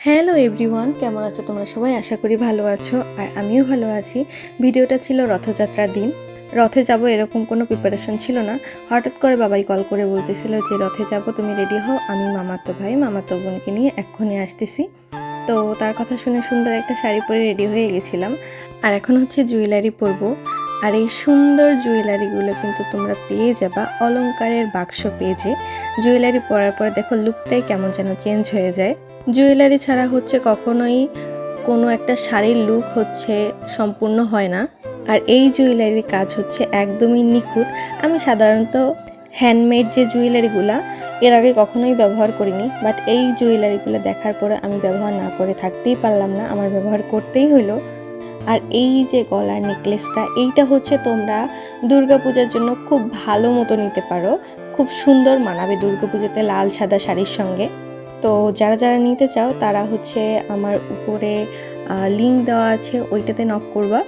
Hello everyone, কেমন আছো তোমরা সবাই? আশা করি ভালো আছো, আর আমিও ভালো আছি। ভিডিওটা ছিল রথযাত্রার দিন। রথে যাব এরকম কোনো প্রিপারেশন ছিল না। হঠাৎ করে বাবাই কল করে বলতেছিল যে রথে যাব, তুমি রেডি হও, আমি মামাতো ভাই মামাতো বোনকে নিয়ে এক্ষুনি আসতেছি। তো তার কথা শুনে সুন্দর একটা শাড়ি পরে রেডি হয়ে গেছিলাম। আর এখন হচ্ছে জুয়েলারি পরবো। আর এই সুন্দর জুয়েলারিগুলো কিন্তু তোমরা পেয়ে যাবা অলংকারের বাক্স পেজে। জুয়েলারি পরার পরে দেখো লুকটাই কেমন যেন চেঞ্জ হয়ে যায়। জুয়েলারি ছাড়া হচ্ছে কখনোই কোনো একটা শাড়ির লুক হচ্ছে সম্পূর্ণ হয় না। আর এই জুয়েলারির কাজ হচ্ছে একদমই নিখুঁত। আমি সাধারণত হ্যান্ডমেড যে জুয়েলারিগুলো এর আগে কখনোই ব্যবহার করিনি, বাট এই জুয়েলারিগুলো দেখার পরে আমি ব্যবহার না করে থাকতেই পারলাম না, আমার ব্যবহার করতেই হলো। আর এই যে গলার নেকলেসটা, এইটা হচ্ছে তোমরা দুর্গাপূজার জন্য খুব ভালো মতো নিতে পারো, খুব সুন্দর মানাবে দুর্গাপূজাতে লাল সাদা শাড়ির সঙ্গে। তো যারা যারা নিতে চাও তারা হচ্ছে আমার উপরে লিঙ্ক দেওয়া আছে, ওইটাতে নক করবা।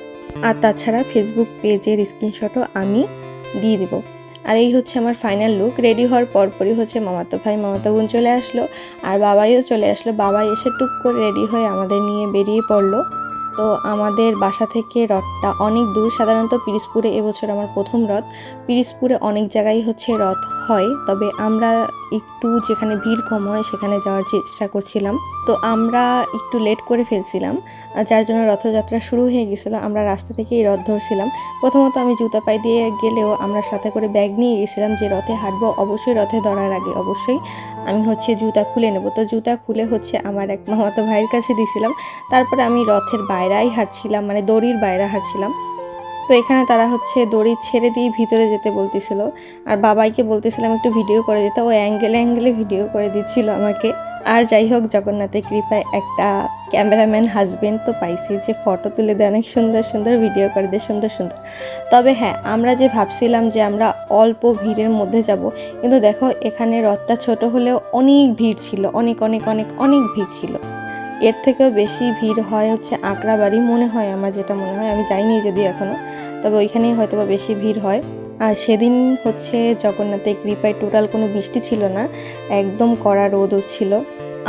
আর তাছাড়া ফেসবুক পেজের স্ক্রিনশটও আমি দিয়ে দেবো। আর এই হচ্ছে আমার ফাইনাল লুক। রেডি হওয়ার পরপরই হচ্ছে মামাতো ভাই মামাতো বোন চলে আসলো, আর বাবাইও চলে আসলো। বাবাই এসে টুক করে রেডি হয়ে আমাদের নিয়ে বেরিয়ে পড়লো। তো আমাদের বাসা থেকে রথটা অনেক দূর, সাধারণত পিরিজপুরে এবছর আমার প্রথম রথ। পিরিজপুরে অনেক জায়গায় হচ্ছে রথ হয়, তবে আমরা একটু যেখানে ভিড় কম হয় সেখানে যাওয়ার চেষ্টা করছিলাম। তো আমরা একটু লেট করে ফেলছিলাম, যার জন্য রথযাত্রা শুরু হয়ে গেছিলো। আমরা রাস্তা থেকেই রথ ধরছিলাম। প্রথমত আমি জুতা পায়ে দিয়ে গেলেও আমরা সাথে করে ব্যাগ নিয়ে গেছিলাম যে রথে হাঁটবো, অবশ্যই রথে ধরার আগে অবশ্যই আমি হচ্ছে জুতা খুলে নেব। তো জুতা খুলে হচ্ছে আমার এক মামাতো ভাইয়ের কাছে দিয়েছিলাম। তারপরে আমি রথের বাইরেই হাঁটছিলাম, মানে দড়ির বাইরে হাঁটছিলাম। তো এখানে তারা হচ্ছে দড়ি ছেড়ে দিয়ে ভিতরে যেতে বলতেছিল, আর বাবাইকে বলতেছিলাম একটু ভিডিও করে দিতে, ও অ্যাঙ্গেলে অ্যাঙ্গেলে ভিডিও করে দিচ্ছিল আমাকে। আর যাই হোক, জগন্নাথের কৃপায় একটা ক্যামেরাম্যান হাজবেন্ড তো পাইছি যে ফটো তুলে দেয়, অনেক সুন্দর সুন্দর ভিডিও করে দেয়, সুন্দর সুন্দর। তবে হ্যাঁ, আমরা যে ভাবছিলাম যে আমরা অল্প ভিড়ের মধ্যে যাব, কিন্তু দেখো এখানে রথটা ছোট হলেও অনেক ভিড় ছিল, অনেক অনেক অনেক অনেক ভিড় ছিল। এর থেকেও বেশি ভিড় হয় হচ্ছে আঁকড়াবাড়ি, মনে হয় আমার, যেটা মনে হয়, আমি যাইনি যদি এখনও, তবে ওইখানেই হয়তো বা বেশি ভিড় হয়। আর সেদিন হচ্ছে জগন্নাথের কৃপায় টোটাল কোনো বৃষ্টি ছিল না, একদম কড়া রোদ উঠছিল।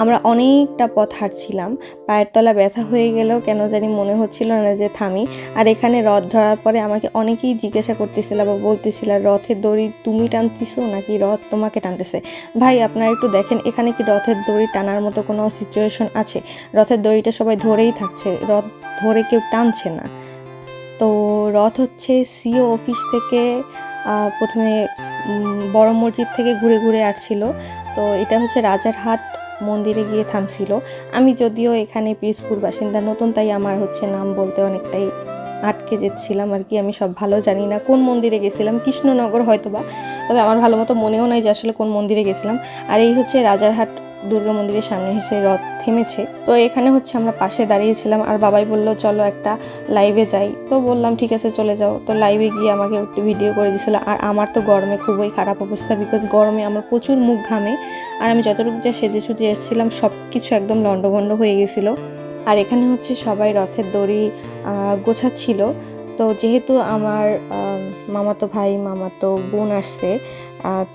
আমরা অনেকটা পথ হাঁটছিলাম, পায়ের তলা ব্যথা হয়ে গেলেও কেন জানি মনে হচ্ছিল না যে থামি। আর এখানে রথ ধরার পরে আমাকে অনেকেই জিজ্ঞাসা করতেছিল বা বলতেছিল, রথের দড়ি তুমি টানতেছো নাকি রথ তোমাকে টানতেছে? ভাই আপনারা একটু দেখেন, এখানে কি রথের দড়ি টানার মতো কোনো সিচুয়েশন আছে? রথের দড়িটা সবাই ধরেই থাকছে, রথ ধরে কেউ টানছে না। তো রথ হচ্ছে সিও অফিস থেকে প্রথমে বড় মসজিদ থেকে ঘুরে ঘুরে আসছিল। তো এটা হচ্ছে রাজারহাট মন্দিরে গিয়ে থামছিল। আমি যদিও এখানে পিরোজপুর বাসিন্দা নতুন, তাই আমার হচ্ছে নাম বলতে অনেকটাই আটকে যেচ্ছিলাম আর কি। আমি সব ভালো জানি না কোন মন্দিরে গেছিলাম, কৃষ্ণনগর হয়তোবা, তবে আমার ভালো মতো মনেও নাই যে আসলে কোন মন্দিরে গেছিলাম। আর এই হচ্ছে রাজারহাট দুর্গা মন্দিরের সামনে এসে রথ থেমেছে। তো এখানে হচ্ছে আমরা পাশে দাঁড়িয়েছিলাম, আর বাবাই বলল চলো একটা লাইভে যাই। তো বললাম ঠিক আছে চলে যাও। তো লাইভে গিয়ে আমাকে একটু ভিডিও করে দিয়েছিল। আর আমার তো গরমে খুবই খারাপ অবস্থা, বিকজ গরমে আমার প্রচুর মুখ ঘামে। আর আমি যতটুকু যা সেজে সুজে এসেছিলাম সব কিছু একদম লন্ডভন্ড হয়ে গেছিলো। আর এখানে হচ্ছে সবাই রথের দড়ি গোছাচ্ছিল। তো যেহেতু আমার মামাতো ভাই মামাতো বোন আসছে,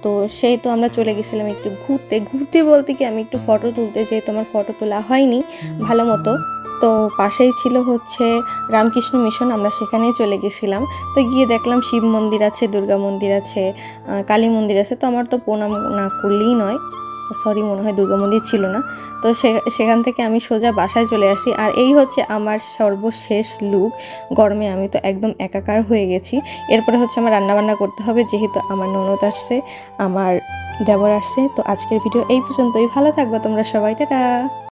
তো সেই তো আমরা চলে গেছিলাম একটু ঘুরতে ঘুরতে বলতে কি আমি একটু ফটো তুলতে, যেহেতু আমার ফটো তোলা হয়নি ভালো মতো। তো পাশেই ছিল হচ্ছে রামকৃষ্ণ মিশন, আমরা সেখানেই চলে গেছিলাম। তো গিয়ে দেখলাম শিব মন্দির আছে, দুর্গা মন্দির আছে, কালী মন্দির আছে। তো আমার তো প্রণাম না করলেই নয়, সরি মনে হয় দুর্গা মন্দির ছিল না। তো সেখান থেকে আমি সোজা বাসায় চলে আসি। আর এই হচ্ছে আমার সর্বশেষ লুক। গরমে আমি তো একদম একাকার হয়ে গেছি। এরপরে হচ্ছে আমার রান্নাবান্না করতে হবে, যেহেতু আমার ননদ আসছে, আমার দেবর আসছে। তো আজকের ভিডিও এই পর্যন্তই। ভালো থাকবে তোমরা সবাই, টাটা।